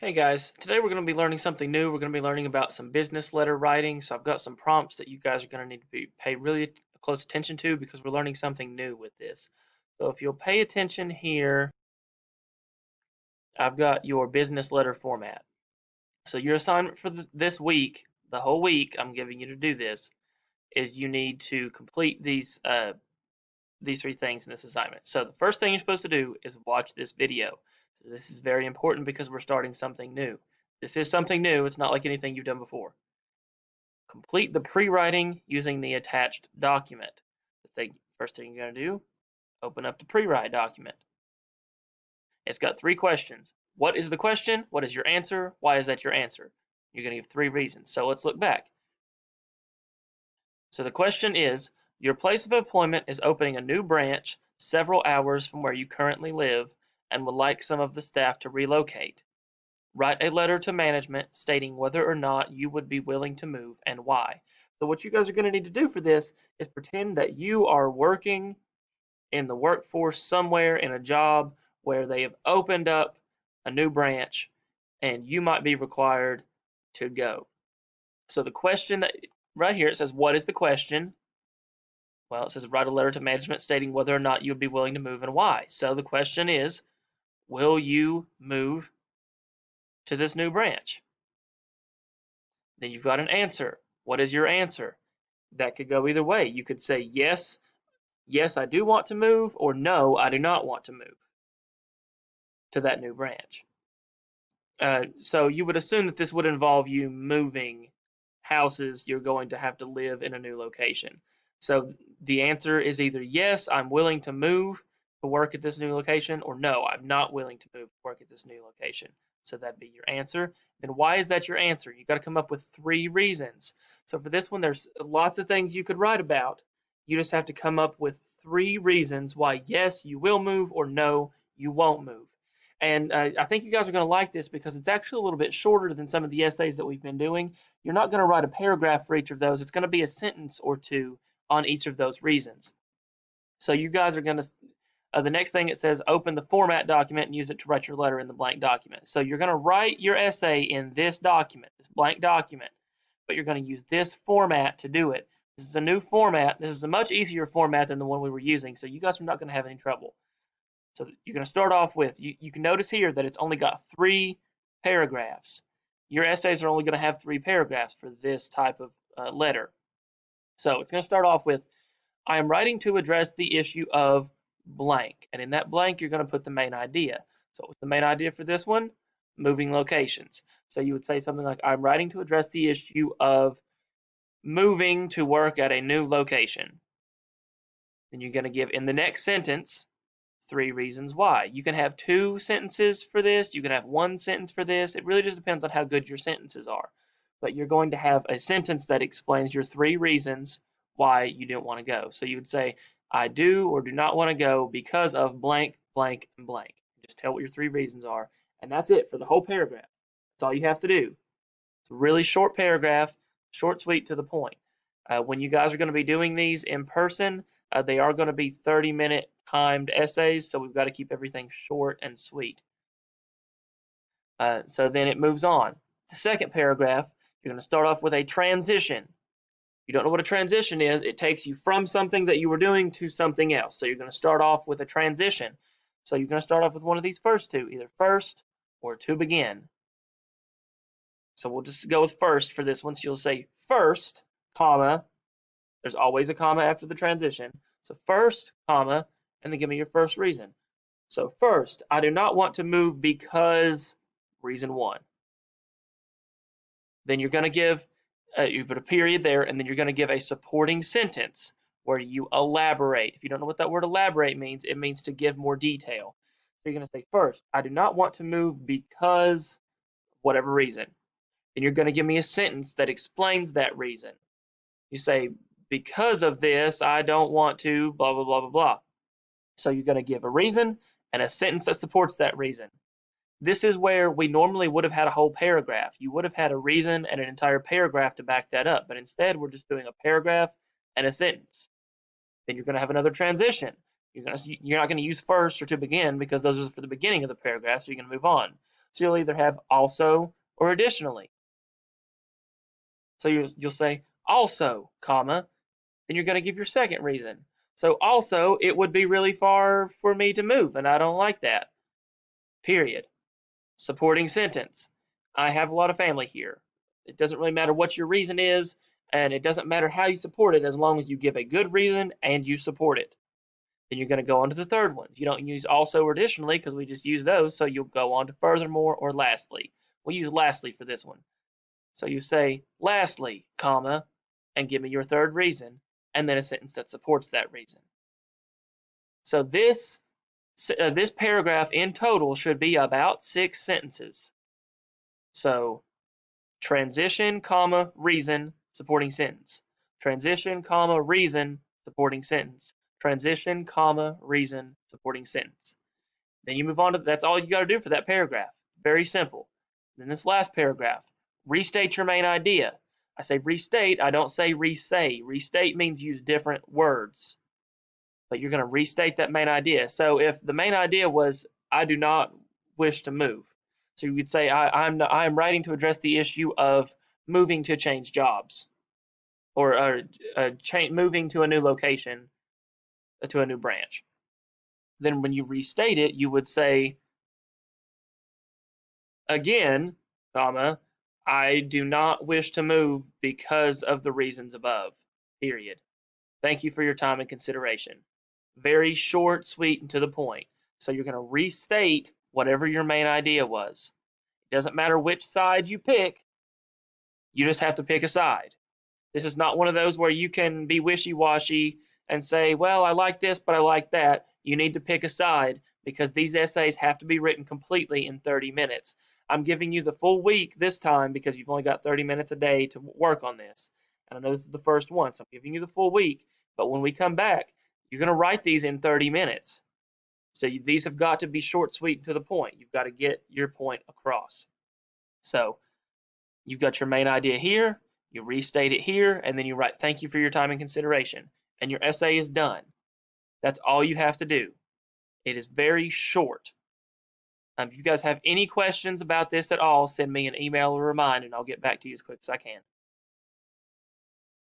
Hey guys, today we're going to be learning something new. We're going to be learning about some business letter writing. So I've got some prompts that you guys are going to need to pay really close attention to because we're learning something new with this. So if you'll pay attention here, I've got your business letter format. So your assignment for this week, the whole week I'm giving you to do this, is you need to complete these three things in this assignment. So the first thing you're supposed to do is watch this video. So this is very important because we're starting something new. This is something new. It's not like anything you've done before. Complete the pre-writing using the attached document. First thing you're going to do, open up the pre-write document. It's got three questions. What is the question? What is your answer? Why is that your answer? You're going to give three reasons. So let's look back. So the question is, your place of employment is opening a new branch several hours from where you currently live and would like some of the staff to relocate. Write a letter to management stating whether or not you would be willing to move and why. So what you guys are going to need to do for this is pretend that you are working in the workforce somewhere in a job where they have opened up a new branch and you might be required to go. So the question right here, it says, what is the question? Well, it says write a letter to management stating whether or not you would be willing to move and why. So the question is, will you move to this new branch? Then you've got an answer. What is your answer? That could go either way. You could say yes, yes, I do want to move, or no, I do not want to move to that new branch. So you would assume that this would involve you moving houses. You're going to have to live in a new location. So the answer is either yes, I'm willing to move to work at this new location, or no, I'm not willing to move to work at this new location. So that'd be your answer. Then why is that your answer? You got to come up with three reasons. So for this one, there's lots of things you could write about. You just have to come up with three reasons why yes, you will move, or no, you won't move. And I think you guys are going to like this because it's actually a little bit shorter than some of the essays that we've been doing. You're not going to write a paragraph for each of those. It's going to be a sentence or two on each of those reasons. So you guys are going to, the next thing it says, open the format document and use it to write your letter in the blank document. So you're going to write your essay in this document, this blank document, but you're going to use this format to do it. This is a new format. This is a much easier format than the one we were using, so you guys are not going to have any trouble. So you're going to start off with, you can notice here that it's only got three paragraphs. Your essays are only going to have three paragraphs for this type of letter. So it's going to start off with, I am writing to address the issue of blank. And in that blank, you're going to put the main idea. So what's the main idea for this one? Moving locations. So you would say something like, I'm writing to address the issue of moving to work at a new location. Then you're going to give in the next sentence three reasons why. You can have two sentences for this, you can have one sentence for this. It really just depends on how good your sentences are. But you're going to have a sentence that explains your three reasons why you don't want to go. So you would say, I do or do not want to go because of blank, blank, and blank. Just tell what your three reasons are, and that's it for the whole paragraph. That's all you have to do. It's a really short paragraph, short, sweet, to the point. When you guys are going to be doing these in person, they are going to be 30-minute timed essays, so we've got to keep everything short and sweet. So then it moves on. The second paragraph, you're going to start off with a transition. If you don't know what a transition is, it takes you from something that you were doing to something else. So you're going to start off with a transition. So you're going to start off with one of these first two, either first or to begin. So we'll just go with first for this one. So you'll say first, comma, there's always a comma after the transition. So first, comma, and then give me your first reason. So first, I do not want to move because reason one. Then you're going to give, you put a period there, and then you're going to give a supporting sentence where you elaborate. If you don't know what that word elaborate means, it means to give more detail. So you're going to say first, I do not want to move because whatever reason. Then you're going to give me a sentence that explains that reason. You say, because of this, I don't want to, blah, blah, blah, blah, blah. So you're going to give a reason and a sentence that supports that reason. This is where we normally would have had a whole paragraph. You would have had a reason and an entire paragraph to back that up, but instead we're just doing a paragraph and a sentence. Then you're going to have another transition. You're not going to use first or to begin because those are for the beginning of the paragraph, so you're going to move on. So you'll either have also or additionally. So you'll say also, comma, then you're going to give your second reason. So also, it would be really far for me to move, and I don't like that. Period. Supporting sentence. I have a lot of family here. It doesn't really matter what your reason is, and it doesn't matter how you support it as long as you give a good reason and you support it. Then you're going to go on to the third ones. You don't use also or additionally because we just use those, so you'll go on to furthermore or lastly. We'll use lastly for this one. So you say lastly, comma, and give me your third reason, and then a sentence that supports that reason. So this paragraph in total should be about 6 sentences. So transition, comma, reason, supporting sentence. Transition, comma, reason, supporting sentence. Transition, comma, reason, supporting sentence. Then you move on to, that's all you got to do for that paragraph. Very simple. Then this last paragraph, restate your main idea. I say restate, I don't say re-say. Restate means use different words, but you're going to restate that main idea. So if the main idea was, I do not wish to move. So you could say, I'm writing to address the issue of moving to change jobs, or moving to a new location, to a new branch. Then when you restate it, you would say, again, comma, I do not wish to move because of the reasons above, period. Thank you for your time and consideration. Very short, sweet, and to the point. So you're going to restate whatever your main idea was. It doesn't matter which side you pick, you just have to pick a side. This is not one of those where you can be wishy-washy and say, well, I like this, but I like that. You need to pick a side because these essays have to be written completely in 30 minutes. I'm giving you the full week this time because you've only got 30 minutes a day to work on this. And I know this is the first one, so I'm giving you the full week. But when we come back, you're going to write these in 30 minutes. So these have got to be short, sweet, and to the point. You've got to get your point across. So you've got your main idea here, you restate it here, and then you write thank you for your time and consideration. And your essay is done. That's all you have to do. It is very short. If you guys have any questions about this at all, send me an email or remind, and I'll get back to you as quick as I can.